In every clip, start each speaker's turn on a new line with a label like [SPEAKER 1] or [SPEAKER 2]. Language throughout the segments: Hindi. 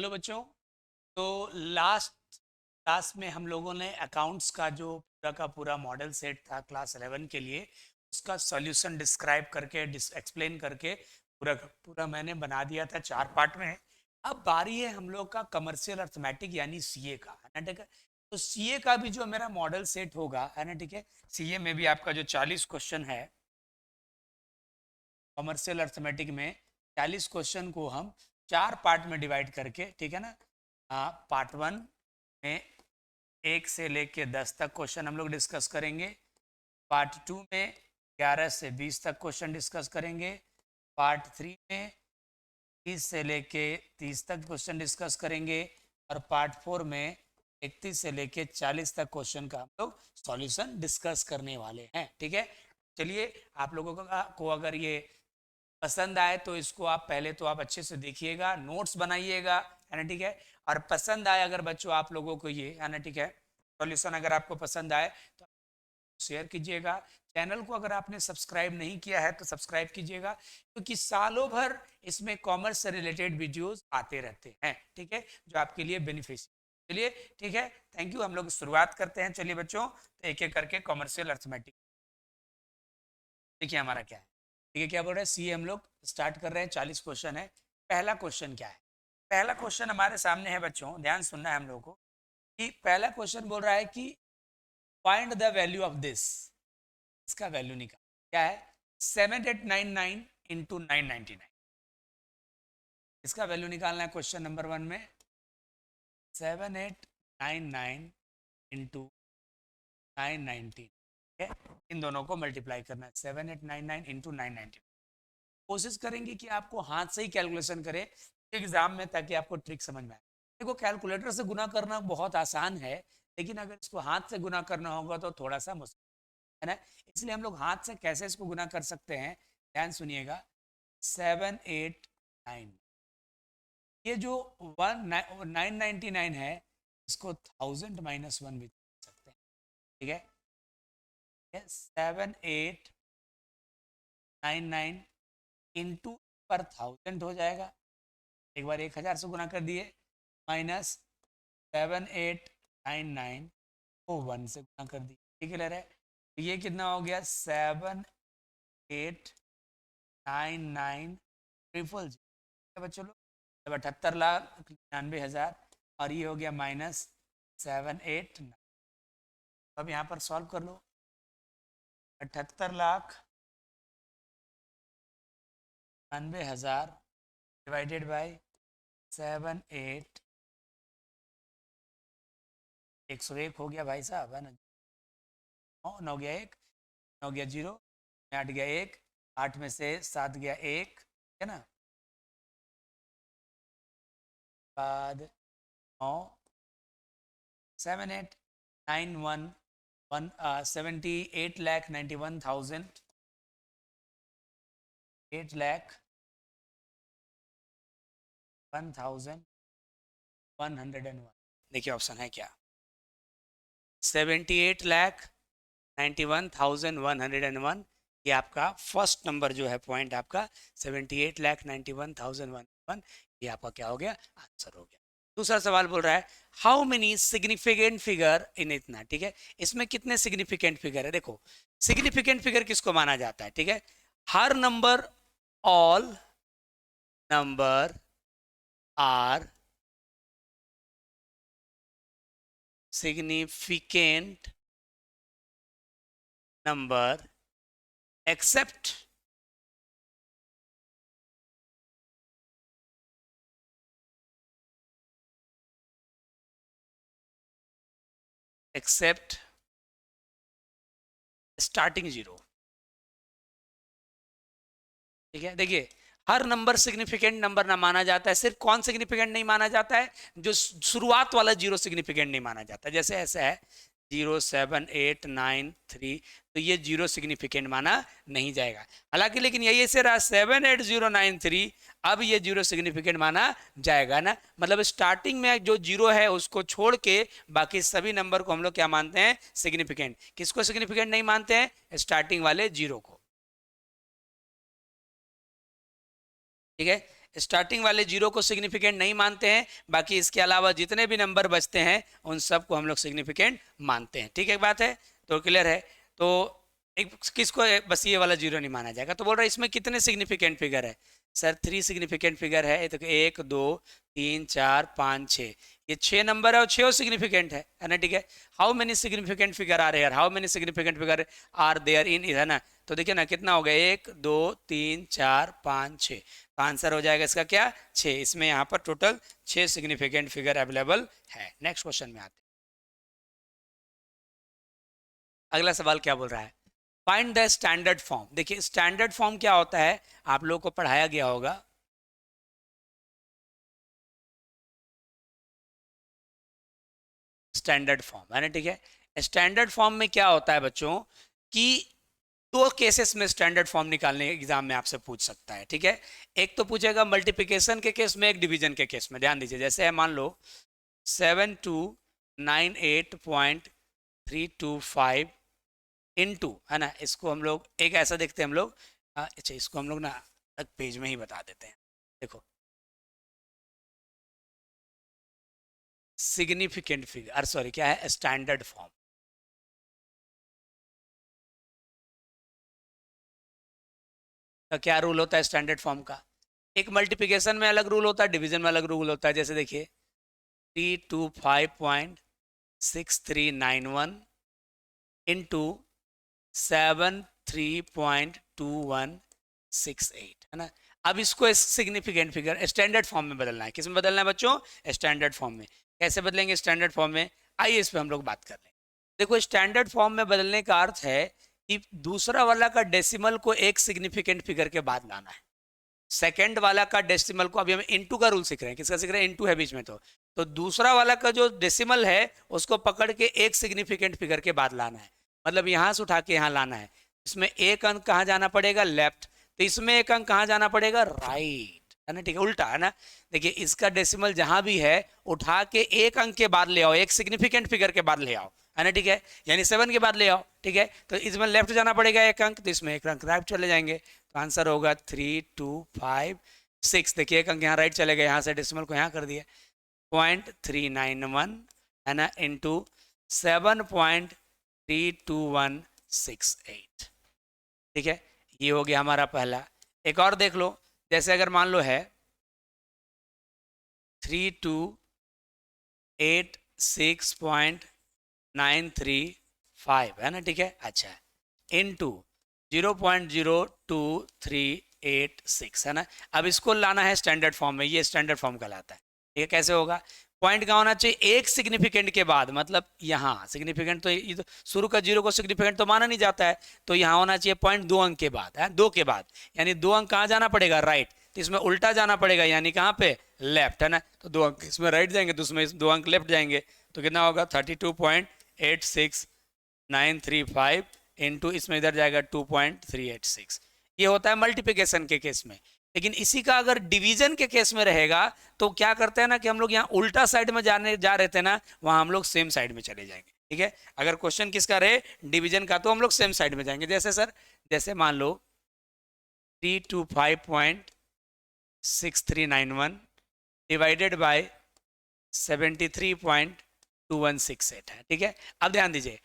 [SPEAKER 1] हेलो बच्चों। तो लास्ट क्लास में हम लोगों ने अकाउंट्स का जो पूरा का पूरा मॉडल सेट था क्लास 11 के लिए, उसका सॉल्यूशन डिस्क्राइब करके एक्सप्लेन करके पूरा का पूरा मैंने बना दिया था 4 पार्ट में। अब बारी है हम लोग का कमर्शियल अर्थमेटिक यानी सीए का, है ना। ठीक है, तो सीए का भी जो मेरा मॉडल सेट होगा, है ना। ठीक है, सीए में भी आपका जो 40 क्वेश्चन है, कमर्शियल अर्थमेटिक में 40 क्वेश्चन को हम 4 पार्ट में डिवाइड करके, ठीक है ना। पार्ट 1 में 1 से लेके 10 तक क्वेश्चन हम लोग डिस्कस करेंगे। पार्ट 2 में 11 से 20 तक क्वेश्चन डिस्कस करेंगे। पार्ट 3 में 30 से लेके 30 तक क्वेश्चन डिस्कस करेंगे। और पार्ट 4 में 31 से लेके 40 तक क्वेश्चन का हम लोग सॉल्यूशन डिस्कस करने वाले हैं। ठीक है, चलिए आप लोगों को अगर ये पसंद आए तो इसको आप पहले तो आप अच्छे से देखिएगा, नोट्स बनाइएगा, है ना। ठीक है, और पसंद आए अगर बच्चों आप लोगों को ये, है ना। ठीक है, सॉल्यूशन अगर आपको पसंद आए तो शेयर कीजिएगा। चैनल को अगर आपने सब्सक्राइब नहीं किया है तो सब्सक्राइब कीजिएगा, क्योंकि सालों भर इसमें कॉमर्स से रिलेटेड वीडियोस आते रहते हैं। ठीक है, जो आपके लिए बेनिफिशियल। चलिए ठीक है, थैंक यू। हम लोग शुरुआत करते हैं। चलिए बच्चों, तो एक एक करके कॉमर्शियल अर्थमेटिक देखिए हमारा क्या है। ठीक है, क्या बोल रहे हैं, सी हम लोग स्टार्ट कर रहे हैं। 40 क्वेश्चन है। पहला क्वेश्चन क्या है? पहला क्वेश्चन हमारे सामने है बच्चों, ध्यान सुनना है हम लोगों को। कि पहला क्वेश्चन बोल रहा है कि find the value of this. इसका वैल्यू निकाल। क्या है? 7899 इंटू 999। इसका वैल्यू निकालना है क्वेश्चन नंबर 1 में। 7899 इंटू 919। ठीक है, इन दोनों को मल्टीप्लाई करना है। 7899 इंटू 919। कोशिश करेंगे कि आपको हाथ से ही कैलकुलेशन करें एग्जाम में, ताकि आपको ट्रिक समझ में आए। देखो, कैलकुलेटर से गुना करना बहुत आसान है, लेकिन अगर इसको हाथ से गुना करना होगा तो थोड़ा सा मुश्किल है ना। इसलिए हम लोग हाथ से कैसे इसको गुना कर सकते हैं, ध्यान सुनिएगा। 789, ये जो 999 है, इसको 1000 - 1 भी कर सकते हैं। ठीक है, 7899 इंटू पर 1000 हो जाएगा। एक बार 1000 से गुना कर दिए, माइनस 7899 को 1 से गुना कर दिए। ठीक है, ले रहे तो ये कितना हो गया? 7899 बच्चों लोग, 78,99,000। और ये हो गया माइनस 789। अब यहाँ पर सॉल्व कर लो। 78,99,000 डिवाइडेड बाई 78, 101 हो गया भाई साहब, है ना। 9 गया 1, 9 गया 0, 8 गया 1, 8 में से 7 गया 1, है ना। बाद 9, 78,91,178,91,000, 8,01,101। देखिए ऑप्शन है क्या? 78,91,101। ये आपका फर्स्ट नंबर जो है, पॉइंट आपका 78,91,101। ये आपका क्या हो गया? आंसर हो गया। दूसरा सवाल बोल रहा है how many significant figure in इतना। ठीक है, इसमें कितने सिग्निफिकेंट फिगर है? देखो, सिग्निफिकेंट फिगर किसको माना जाता है? ठीक है, हर number, all number are significant number except starting zero. ठीक है, देखिए, हर नंबर सिग्निफिकेंट नंबर ना माना जाता है। सिर्फ कौन सिग्निफिकेंट नहीं माना जाता है? जो शुरुआत वाला जीरो सिग्निफिकेंट नहीं माना जाता। जैसे ऐसा है 07893, तो ये जीरो सिग्निफिकेंट माना नहीं जाएगा। हालांकि लेकिन यही ऐसे रहा 78093, अब ये जीरो सिग्निफिकेंट माना जाएगा ना। मतलब स्टार्टिंग में जो जीरो है उसको छोड़ के बाकी सभी नंबर को हम लोग क्या मानते हैं? सिग्निफिकेंट। किसको सिग्निफिकेंट नहीं मानते हैं? स्टार्टिंग वाले जीरो को। ठीक है, स्टार्टिंग वाले जीरो को सिग्निफिकेंट नहीं मानते हैं, बाकी इसके अलावा जितने भी नंबर बचते हैं उन सबको हम लोग सिग्निफिकेंट मानते हैं। ठीक है, एक बात है, तो क्लियर है। तो एक किसको बस ये वाला जीरो नहीं माना जाएगा। तो बोल रहा है इसमें कितने सिग्निफिकेंट फिगर है सर? 3 सिग्निफिकेंट फिगर है। तो 1 2 3 4 5 6, ये 6 नंबर है और 6 सिग्निफिकेंट है ना। ठीक है, how many significant figure are here, how many significant figure are there in, है ना। तो देखिए ना कितना हो गया, 1 2 3 4 5 6, तो आंसर हो जाएगा इसका क्या, 6। इसमें यहाँ पर टोटल 6 सिग्निफिकेंट फिगर अवेलेबल है। नेक्स्ट क्वेश्चन में आते हैं। अगला सवाल क्या बोल रहा है, फाइंड द स्टैंडर्ड फॉर्म। देखिए स्टैंडर्ड फॉर्म क्या होता है, आप लोगों को पढ़ाया गया होगा। स्टैंडर्ड फॉर्म है ना, ठीक है। स्टैंडर्ड फॉर्म में क्या होता है बच्चों कि दो केसेस में स्टैंडर्ड फॉर्म निकालने एग्जाम में आपसे पूछ सकता है। ठीक है, एक तो पूछेगा मल्टीप्लिकेशन के केस में, एक डिवीजन के केस में। ध्यान दीजिए, जैसे है मान लो 7298.325 इनटू, है ना, इसको हम लोग एक ऐसा देखते हैं हम लोग। अच्छा, इसको हम लोग ना अलग पेज में ही बता देते हैं। देखो सिग्निफिकेंट फिगर, सॉरी क्या है, स्टैंडर्ड फॉर्म का क्या रूल होता है स्टैंडर्ड फॉर्म का। एक मल्टीप्लिकेशन में अलग रूल होता है, डिवीजन में अलग रूल होता है। जैसे देखिए 325.6391 इंटू 73.2168, है ना। अब इसको सिग्निफिकेंट फिगर स्टैंडर्ड फॉर्म में बदलना है। किस में बदलना है बच्चों, स्टैंडर्ड फॉर्म में। कैसे बदलेंगे स्टैंडर्ड फॉर्म में, आइए इस पे हम लोग बात कर लें। देखो स्टैंडर्ड फॉर्म में बदलने का अर्थ है कि दूसरा वाला का डेसिमल को एक सिग्निफिकेंट फिगर के बाद लाना है। सेकंड वाला का डेसिमल को, अभी हम इनटू का रूल सीख रहे हैं, किसका सीख रहे हैं, इनटू है बीच में। तो दूसरा वाला का जो डेसिमल है उसको पकड़ के एक सिग्निफिकेंट फिगर के बाद लाना है। मतलब यहां से उठा के यहां लाना है। इसमें एक अंक कहां जाना पड़ेगा, लेफ्ट। तो इसमें एक अंक कहां जाना पड़ेगा, राइट, है ना। ठीक है, उल्टा, है ना। देखिए इसका डेसिमल जहां भी है उठा के एक अंक के बाद ले आओ, एक सिग्निफिकेंट फिगर के बाद ले आओ, है ना। ठीक है, यानी 7 के बाद ले आओ। ठीक है, तो इसमें लेफ्ट जाना पड़ेगा एक अंक, तो इसमें एक अंक राइट चले जाएंगे। तो आंसर होगा 3256। देखिए एक अंक यहाँ राइट चले गए, यहाँ से डेसिमल को यहाँ कर दिया, 0.391, है ना, इंटू 7.32168। ठीक है, ये हो गया हमारा पहला। एक और देख लो, जैसे अगर मान लो है 3286.935, है ना। ठीक है, अच्छा, इनटू 0.02386, है ना। अब इसको लाना है स्टैंडर्ड फॉर्म में, ये स्टैंडर्ड फॉर्म कहलाता है। ठीक है, कैसे होगा, पॉइंट कहाँ होना चाहिए, एक सिग्निफिकेंट के बाद, मतलब यहाँ सिग्निफिकेंट, तो ये तो शुरू का जीरो को सिग्निफिकेंट तो माना नहीं जाता है, तो यहाँ होना चाहिए पॉइंट 2 अंक के बाद, है 2 के बाद, यानी 2 अंक कहाँ जाना पड़ेगा, राइट। तो इसमें उल्टा जाना पड़ेगा, यानी कहाँ पे, लेफ्ट, है ना। तो 2 अंक इसमें राइट जाएंगे, तो उसमें 2 अंक लेफ्ट जाएंगे। तो कितना होगा 32.86935 इंटू इसमें इधर जाएगा 2.386। ये होता है मल्टीप्लिकेशन के केस में। लेकिन इसी का अगर डिवीजन के केस में रहेगा तो क्या करते हैं ना कि हम लोग यहाँ उल्टा साइड में जाने जा रहे थे ना, वहां हम लोग सेम साइड में चले जाएंगे। ठीक है, अगर क्वेश्चन किसका रहे, डिवीजन का, तो हम लोग सेम साइड में जाएंगे। जैसे सर, जैसे मान लो 325.6391 डिवाइडेड बाय 73.2168 है। ठीक है, अब ध्यान दीजिए,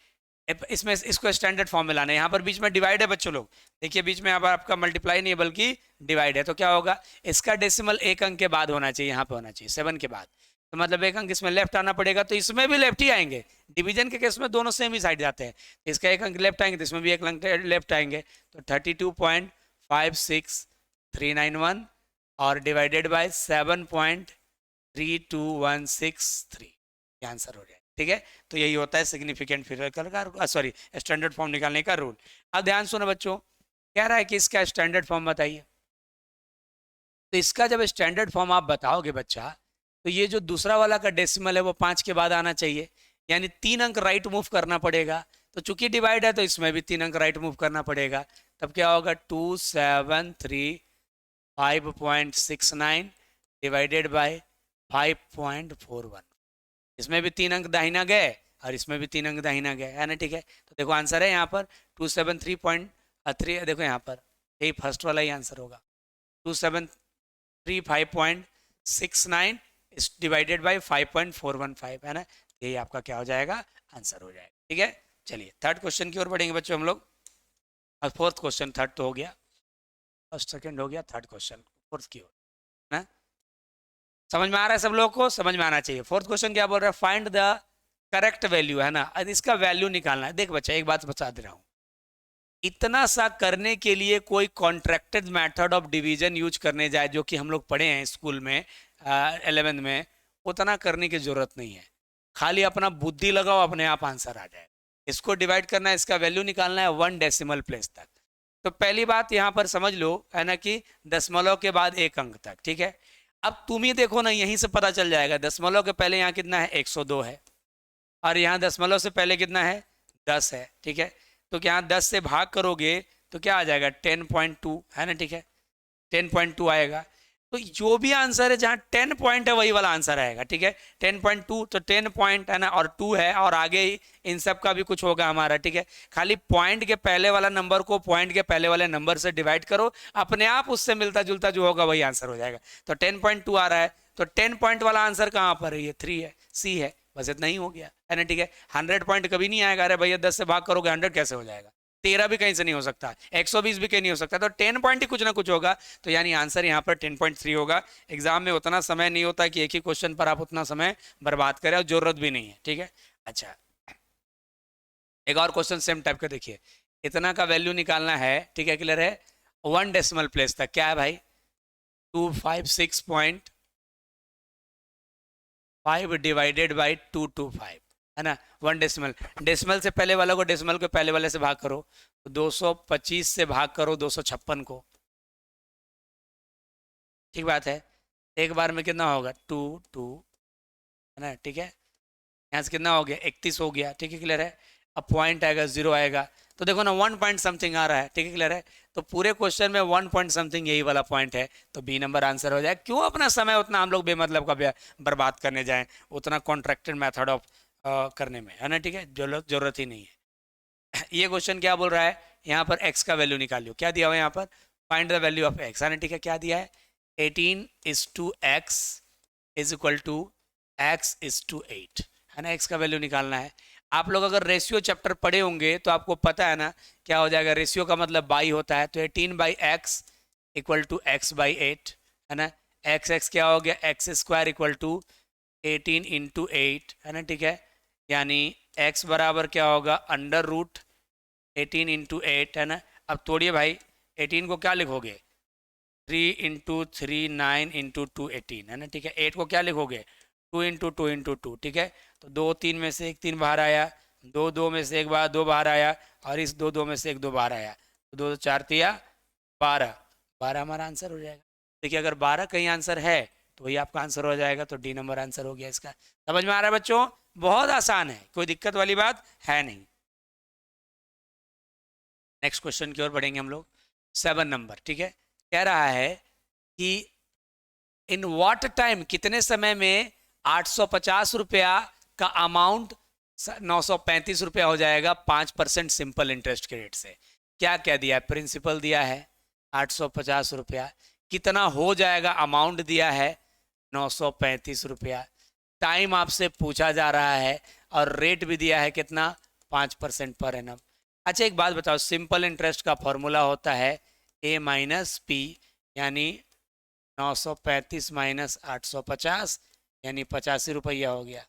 [SPEAKER 1] इसमें इसको स्टैंडर्ड फॉर्म में लाना है। यहाँ पर बीच में डिवाइड है बच्चों लोग, देखिए बीच में यहाँ पर आपका मल्टीप्लाई नहीं है बल्कि डिवाइड है। तो क्या होगा, इसका डेसिमल एक अंक के बाद होना चाहिए, यहाँ पे होना चाहिए 7 के बाद। तो मतलब एक अंक इसमें लेफ्ट आना पड़ेगा, तो इसमें भी लेफ्ट ही आएंगे। डिवीजन के केस में दोनों सेम ही साइड जाते हैं, इसका एक अंक लेफ्ट आएंगे तो इसमें भी एक अंक लेफ्ट आएंगे। तो 32.56391 और डिवाइडेड बाय 7.32163, आंसर हो जाए। ठीक है, तो यही होता है सिग्निफिकेंट फिगर का, सॉरी, स्टैंडर्ड फॉर्म निकालने का रूल। अब ध्यान सुनो बच्चों, कह रहा है कि इसका स्टैंडर्ड फॉर्म बताइए। तो इसका जब स्टैंडर्ड फॉर्म आप बताओगे बच्चा, तो ये जो दूसरा वाला का डेसिमल है वो 5 के बाद आना चाहिए, यानी 3 अंक राइट मूव करना पड़ेगा। तो चूंकि डिवाइड है तो इसमें भी 3 अंक राइट मूव करना पड़ेगा। तब क्या होगा, 273.569 डिवाइडेड बाय 5.41। इसमें भी 3 अंक दाहिना गए और इसमें भी 3 अंक दाहिना गए, है ना। ठीक है, तो देखो आंसर है यहाँ पर 273.3, देखो यहाँ पर यही फर्स्ट वाला ही आंसर होगा, 35.69 डिवाइडेड बाई 5.415 है ना, यही आपका क्या हो जाएगा, आंसर हो जाएगा। ठीक है, चलिए थर्ड क्वेश्चन की ओर बढ़ेंगे बच्चों हम लोग। और फोर्थ क्वेश्चन, थर्ड तो हो गया, फर्स्ट सेकंड हो गया, थर्ड क्वेश्चन फोर्थ की ओर ना। समझ में आ रहा है सब लोगों को, समझ में आना चाहिए। फोर्थ क्वेश्चन क्या बोल रहा है, फाइंड द करेक्ट वैल्यू है ना, अब इसका वैल्यू निकालना है। देख बच्चा एक बात बता दे रहा हूं, इतना सा करने के लिए कोई contracted method of division use करने जाए, जो कि हम लोग पढ़े हैं स्कूल में 11th में, उतना करने की जरूरत नहीं है। खाली अपना बुद्धि लगाओ, अपने आप आंसर आ जाए। इसको डिवाइड करना है, इसका वैल्यू निकालना है 1 डेसिमल प्लेस तक। तो पहली बात यहाँ पर समझ लो है ना कि दशमलव के बाद एक अंक तक। ठीक है, अब तुम ही देखो ना, यहीं से पता चल जाएगा। दशमलव के पहले यहाँ कितना है, 102 है, और यहाँ दशमलव से पहले कितना है, 10 है। ठीक है, तो क्या 10 से भाग करोगे तो क्या आ जाएगा, 10.2 है ना। ठीक है, 10.2 आएगा। तो जो भी आंसर है जहां 10 पॉइंट है वही वाला आंसर आएगा। ठीक है, 10.2 तो 10 पॉइंट है ना, और 2 है, और आगे इन सब का भी कुछ होगा हमारा। ठीक है, खाली पॉइंट के पहले वाला नंबर को पॉइंट के पहले वाले नंबर से डिवाइड करो, अपने आप उससे मिलता जुलता जो होगा वही आंसर हो जाएगा। तो 10.2 आ रहा है, तो 10 पॉइंट वाला आंसर कहाँ पर है, ये 3 है, सी है, बस इतना ही हो गया है ना। ठीक है, 100 पॉइंट कभी नहीं आएगा। अरे भैया 10 से भाग करोगे 100 कैसे हो जाएगा, 13 भी कहीं से नहीं हो सकता, 120 भी कहीं नहीं हो सकता, तो 10 पॉइंट ही कुछ ना कुछ होगा। तो यानी आंसर यहाँ पर 10.3 होगा। एग्जाम में उतना समय नहीं होता कि एक ही क्वेश्चन पर आप उतना समय बर्बाद करें, और जरूरत भी नहीं है। ठीक है, अच्छा एक और क्वेश्चन सेम टाइप का देखिए, इतना का वैल्यू निकालना है। ठीक है, क्लियर है, 1 डेसिमल प्लेस तक क्या है भाई, 256.5 डिवाइडेड बाई 225 है ना। 1 डेसिमल, डेसिमल से पहले वाला को डेसिमल के पहले वाले से भाग करो, तो 225 से भाग करो 256 को। ठीक बात है, एक बार में कितना होगा, 2 है ना। ठीक है, यहाँ से कितना हो गया, 31 हो गया। ठीक है, क्लियर है। अब पॉइंट आएगा, 0 आएगा, तो देखो ना 1 पॉइंट समथिंग आ रहा है। ठीक है, क्लियर है। तो पूरे क्वेश्चन में 1 पॉइंट समथिंग यही वाला पॉइंट है, तो बी नंबर आंसर हो जाए। क्यों अपना समय उतना हम लोग बेमतलब का बर्बाद करने जाएं, उतना कॉन्ट्रैक्टेड मेथड ऑफ करने में, है ना। ठीक है, जरूरत ही नहीं है। ये क्वेश्चन क्या बोल रहा है, यहाँ पर x का वैल्यू निकालियो। क्या दिया हुआ है यहाँ पर, find the value of x, है ना। ठीक है, क्या दिया है, 18:x is equal to x:8 है ना। x का वैल्यू निकालना है। आप लोग अगर रेशियो चैप्टर पढ़े होंगे तो आपको पता है ना क्या हो जाएगा, रेशियो का मतलब बाई होता है। तो 18/x इक्वल टू x/8 है ना। x क्या हो गया, x² इक्वल टू 18 × 8 है ना। ठीक है, यानी x बराबर क्या होगा, √18 × 8 है ना। अब तोड़िए भाई, 18 को क्या लिखोगे, 3 × 3 9 × 2 18 है ना। ठीक है, 8 को क्या लिखोगे, 2 × 2 × 2। ठीक है, तो 2 3 में से एक 3 बाहर आया, 2 2 में से एक बार 2 बाहर आया, और इस 2 2 में से एक 2 बाहर आया, तो 2 4 तिया 12, 12 हमारा आंसर हो जाएगा। देखिए अगर 12 कहीं आंसर है तो वही आपका आंसर हो जाएगा, तो डी नंबर आंसर हो गया इसका। समझ में आ रहा है बच्चों, बहुत आसान है, कोई दिक्कत वाली बात है नहीं। नेक्स्ट क्वेश्चन की ओर बढ़ेंगे हम लोग, 7 नंबर। ठीक है, कह रहा है कि इन व्हाट टाइम, कितने समय में 850 रुपया का अमाउंट 935 रुपया हो जाएगा 5% सिंपल इंटरेस्ट के रेट से। क्या क्या दिया है, प्रिंसिपल दिया है 850 रुपया, कितना हो जाएगा अमाउंट दिया है 935 रुपया, टाइम आपसे पूछा जा रहा है, और रेट भी दिया है कितना, 5% पर एनम। अच्छा एक बात बताओ, सिंपल इंटरेस्ट का फॉर्मूला होता है A-P, यानी 935 माइनस 850 यानी 85 रुपया हो गया,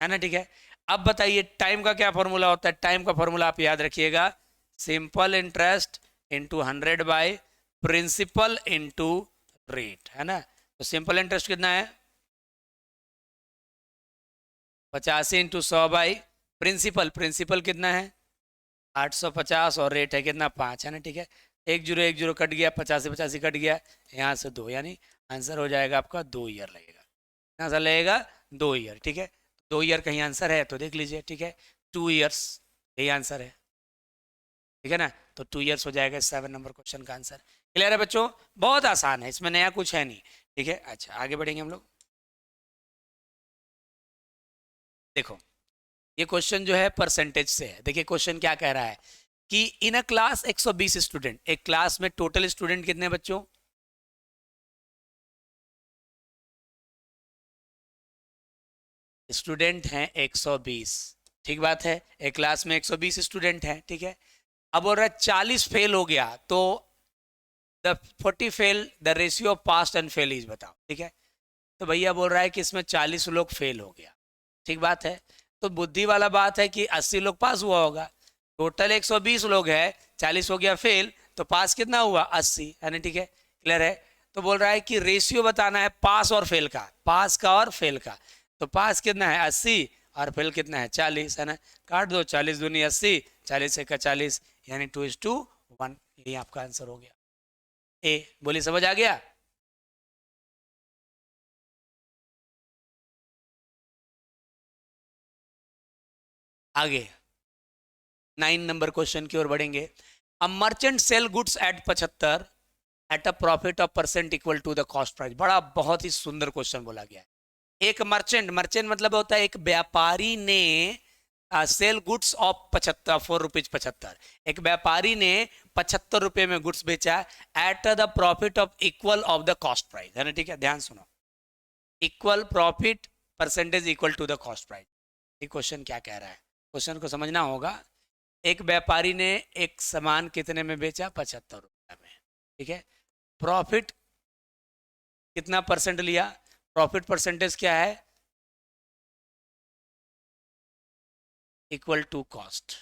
[SPEAKER 1] है ना। ठीक है, अब बताइए टाइम का क्या फॉर्मूला होता है। टाइम का फॉर्मूला आप याद रखिएगा, simple interest into 100 by principal into rate, है ना। तो सिंपल इंटरेस्ट कितना है, 85 × 100 बाई प्रिंसिपल, प्रिंसिपल कितना है 850, और रेट है कितना 5, है ना। ठीक है, 1 0 कट गया, 50 से 85 कट गया, यहाँ से 2, यानी आंसर हो जाएगा आपका 2 ईयर लगेगा। कितना सा लगेगा, 2 ईयर। ठीक है, 2 ईयर कहीं आंसर है तो देख लीजिए। ठीक है, 2 ईयर्स यही आंसर है। ठीक है ना, तो 2 ईयर्स हो जाएगा 7 नंबर क्वेश्चन का आंसर। क्लियर है बच्चों, बहुत आसान है, इसमें नया कुछ है नहीं। ठीक है, अच्छा आगे बढ़ेंगे हम लोग। देखो ये क्वेश्चन जो है परसेंटेज से है। देखिए क्वेश्चन क्या कह रहा है कि इन अ क्लास 120 स्टूडेंट, एक क्लास में टोटल स्टूडेंट कितने बच्चों, स्टूडेंट हैं 120, ठीक बात है, एक क्लास में 120 स्टूडेंट हैं, ठीक है। अब बोल रहा है 40 फेल हो गया, तो the 40 fail, the ratio of pass and fail is बताओ, ठीक है। तो भैया बोल रहा है कि इसमें 40 लोग फेल हो गया, ठीक बात है। तो बुद्धि वाला बात है कि 80 लोग पास हुआ होगा, टोटल 120 लोग है, 40 हो गया फेल, तो पास कितना हुआ 80, है ना, ठीक है, क्लियर है। तो बोल रहा है कि रेशियो बताना है पास और फेल का, पास का और फेल का। तो पास कितना है 80 और फेल कितना है 40, है ना, काट दो, 40 दूनी 80, 40 का 40, यानी 2:1, यही आपका आंसर हो गया। ए बोली समझ आ गया। आगे 9 नंबर क्वेश्चन की ओर बढ़ेंगे। A merchant sell goods at 75 at a profit of percent equal to the cost price. बड़ा बहुत ही सुंदर क्वेश्चन बोला गया है। एक मर्चेंट, मर्चेंट मतलब होता है एक व्यापारी ने सेल गुड्स ऑफ 75 ₹4.75, एक व्यापारी ने 75 रुपए में गुड्स बेचा at the profit of equal of the cost price, है ना, ठीक है, ध्यान सुनो, equal profit percentage equal to the cost price. ये क्वेश्चन क्या कह रहा है, क्वेश्चन को समझना होगा। एक व्यापारी ने एक सामान कितने में बेचा 75 रुपए में, ठीक है। प्रॉफिट कितना परसेंट लिया, प्रॉफिट परसेंटेज क्या है, equal to cost,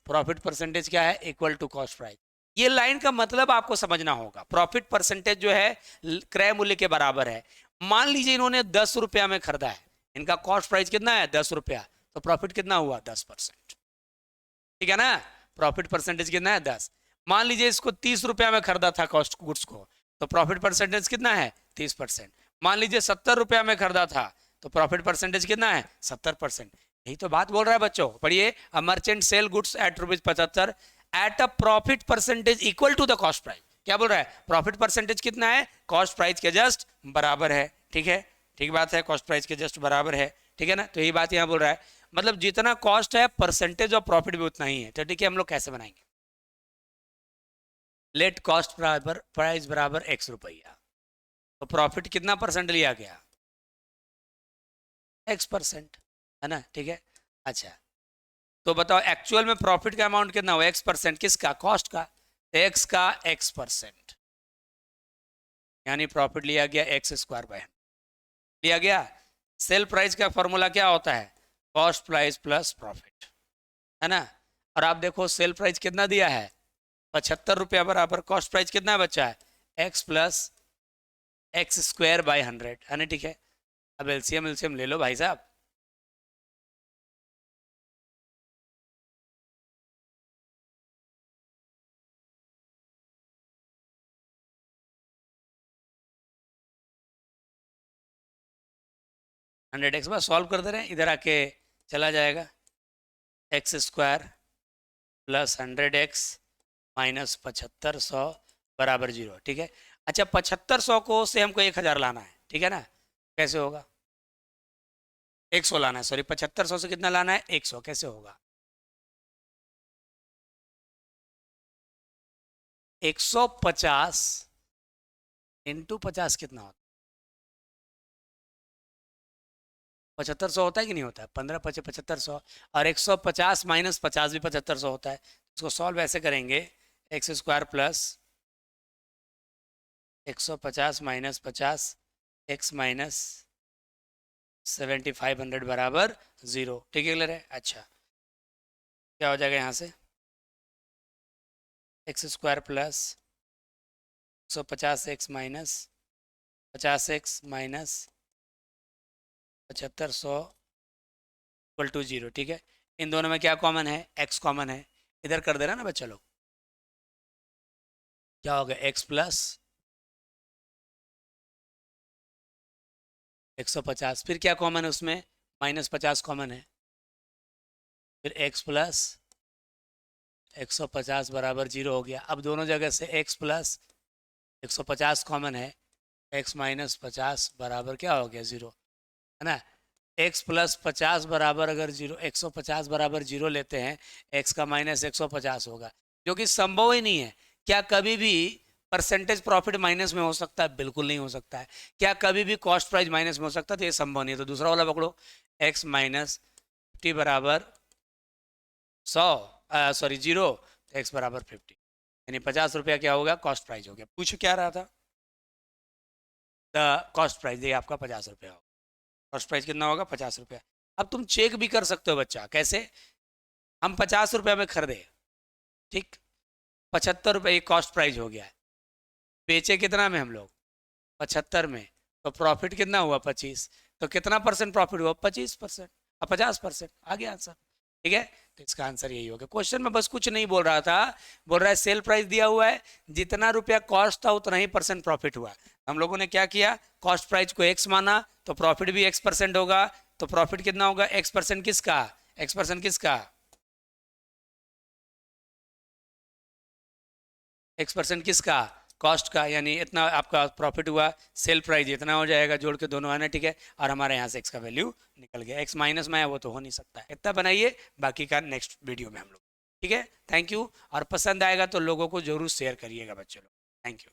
[SPEAKER 1] profit percentage क्या है, इक्वल टू कॉस्ट प्राइस। ये लाइन का मतलब आपको समझना होगा। प्रॉफिट परसेंटेज जो है क्रय मूल्य के बराबर है। मान लीजिए इन्होंने 10 रुपया में खरीदा है, इनका कॉस्ट प्राइस कितना है 10 रुपया, तो प्रॉफिट कितना हुआ 10%, ठीक है ना। प्रॉफिट परसेंटेज कितना है 10। मान लीजिए इसको 30 रुपया में खरीदा था कॉस्ट गुड्स को, तो प्रॉफिट परसेंटेज कितना है 30%। मान लीजिए 70 रुपया में खरीदा था, तो प्रॉफिट परसेंटेज कितना है 70%। यही तो बात बोल रहा है बच्चों, पढ़िए। A merchant sell goods at ₹75 at a profit percentage equal to the cost price. क्या बोल रहा है, प्रॉफिट परसेंटेज कितना है, कॉस्ट प्राइस के जस्ट बराबर है, ठीक है, ठीक बात है, कॉस्ट प्राइस के जस्ट बराबर है, ठीक है ना। तो यही बात यहाँ बोल रहा है, मतलब जितना कॉस्ट है परसेंटेज ऑफ प्रॉफिट भी उतना ही है। तो ठीक है, हम लोग कैसे बनाएंगे, लेट कॉस्ट बराबर प्राइस बराबर ₹X, तो प्रॉफिट कितना परसेंट लिया गया X%, है ना, ठीक है। अच्छा, तो बताओ एक्चुअल में प्रॉफिट का अमाउंट कितना हो X%, किसका, कॉस्ट का, एक्स का X%, यानी प्रॉफिट लिया गया X² लिया गया। सेल प्राइस का फॉर्मूला क्या होता है, कॉस्ट प्राइस प्लस प्रॉफिट, है ना। और आप देखो सेल प्राइस कितना दिया है 75 रुपया बराबर, कॉस्ट प्राइस कितना बचा है X प्लस X²/100, है ना, ठीक है। अब एलसीएम एलसीएम ले लो भाई साहब, $100 बस सॉल्व कर दे रहे हैं, इधर आके चला जाएगा X² प्लस 100X माइनस 7500 बराबर 0, ठीक है। अच्छा 7500 को से हमको 1000 लाना है, ठीक है ना, कैसे होगा, 100 लाना है, सॉरी 7500 से कितना लाना है 100, कैसे होगा, 150 इंटू 50 कितना होता है, 7500 होता है कि नहीं होता है, 15 पचे 7500, और 150 माइनस 50 भी 7500 होता है। इसको सॉल्व ऐसे करेंगे, X² plus 150 minus 50 X minus 7500 बराबर 0, ठीक है, क्लियर है। अच्छा क्या हो जाएगा यहाँ से, X² plus 150X minus 50X minus 7500 equal to 0, ठीक है। इन दोनों में क्या कॉमन है, X कॉमन है, इधर कर दे रहा ना बच्चा लोग, क्या हो गया X प्लस 150, फिर क्या कॉमन है उसमें, -50 कॉमन है, फिर X प्लस 150 बराबर 0 हो गया। अब दोनों जगह से X प्लस 150 कॉमन है, X माइनस 50 बराबर क्या हो गया 0, है ना। X प्लस 50 बराबर अगर 0, 150 बराबर 0 लेते हैं, X का माइनस 150 होगा, जो कि संभव ही नहीं है। क्या कभी भी परसेंटेज प्रॉफिट माइनस में हो सकता है? बिल्कुल नहीं हो सकता है। क्या कभी भी कॉस्ट प्राइस माइनस में हो सकता है? तो ये संभव नहीं है। तो दूसरा वाला पकड़ो, x माइनस 50 बराबर 100, सॉरी 0, तो x बराबर 50, यानी 50 रुपया क्या होगा? कॉस्ट प्राइस हो गया। पूछ क्या रहा था? द कॉस्ट प्राइस, ये आपका 50 रुपया होगा। कॉस्ट प्राइस कितना होगा? 50 रुपया। अब तुम चेक भी कर सकते हो बच्चा, कैसे? हम 50 रुपया में खरीदे, ठीक, 75 रुपये कॉस्ट प्राइस हो गया है, बेचे कितना में हम लोग? 75 में, तो प्रॉफिट कितना हुआ? 25, तो कितना परसेंट प्रॉफिट हुआ? 25%, अब 50%। आ गया आंसर, ठीक है। तो इसका आंसर यही होगा। क्वेश्चन में बस कुछ नहीं बोल रहा था, बोल रहा है सेल प्राइस दिया हुआ है, जितना रुपया कॉस्ट था उतना ही परसेंट प्रॉफिट हुआ। हम लोगों ने क्या किया? कॉस्ट प्राइस को x माना, तो प्रॉफिट भी x% होगा। तो प्रॉफिट कितना होगा? x% किसका? x% किसका? x% किसका? कॉस्ट का, यानी इतना आपका प्रॉफिट हुआ, सेल प्राइस इतना हो जाएगा, जोड़ के दोनों आना, ठीक है। और हमारे यहाँ से x का वैल्यू निकल गया। x माइनस में है वो तो हो नहीं सकता है। इतना बनाइए, बाकी का नेक्स्ट वीडियो में हम लोग, ठीक है। Thank you. और पसंद आएगा तो लोगों को जरूर शेयर करिएगा बच्चे लोग। Thank you.